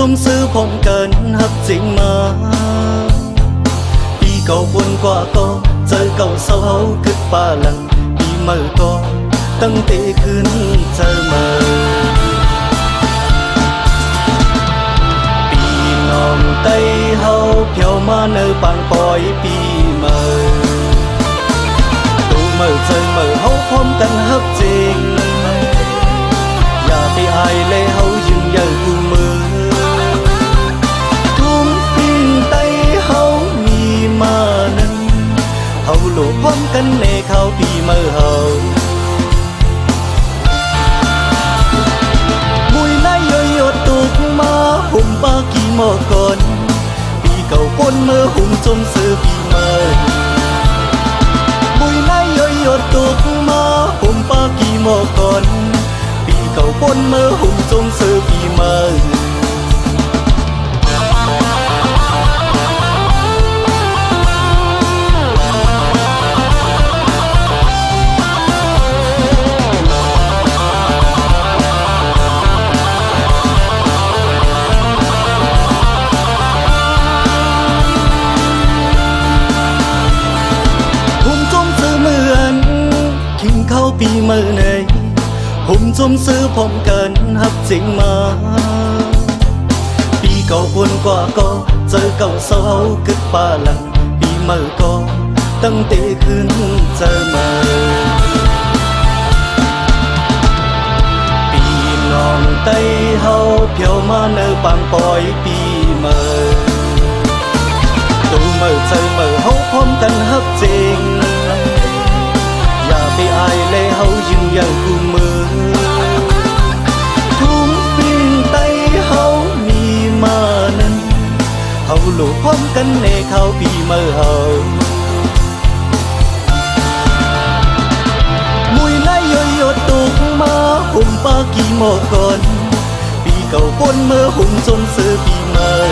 chung sư phong cần hấp chính mà đi cầu buồn qua có chơi cầu sâu hấu cứt ba lần đi mơ có tăng tệขึ้นเจอมาปีน้องไต้เฮาเพียวมาเนอปางปอยปีเมอตูเมอเจอเมอเฮาพร้อมกันฮักจริงอย่าไปอายเลยเฮายืนยันกูมือทุ่มปีนไต้เฮามีมานั้นเฮาโลพร้อมกันในเขาปีเมอเฮาหุ่มปากีหมอก่อนปีเก่าปนเมื่อหุ่มจมซื้อปีใหม่บุยนายย่อยหยดตกมาหุ่มปากีหมอก่อนปีเก่าปนเมื่อหุ่มจมซื้อปีใหม่เข้าปีเมื่อไหนหุ่มจมซื้อพร้อมกันฮับจริงมาปีเก่าบนกว่าก็เจอเก่าเศร้ากึดป่าหลังปีเมื่อก็ตั้งเตะขึ้นเจอมาปีน้องไต้เฮาเพียวมาเนอปางปอยปีเมื่อตูเมื่อเจอเมื่อเฮาพร้อมกันฮับจริงอย่าไปอายเลยเฮายืนยันกูมือทุ่มปีนไต้เฮามีมานั้นเฮาโลพร้อมกันในเขาปีเมื่อเฮามุยนายย่อยหยดตกมาหุ่มปากีหมอก่อนปีเก่าปนเมื่อหุ่มจมซื้อปีเมื่อ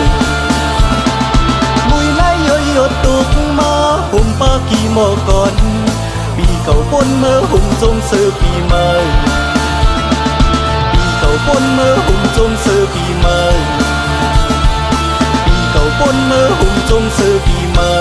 มุยนายย่อยหยดตกมาหุ่มปากีหมอก่อนปีเก่าปนเมื่อหุ่มจงซื้อปีใหม่ปีเก่าปนเมื่อหุ่มจงซื้อปีใหม่ปีเก่าปนเมื่อหุ่มจงซื้อปีใหม่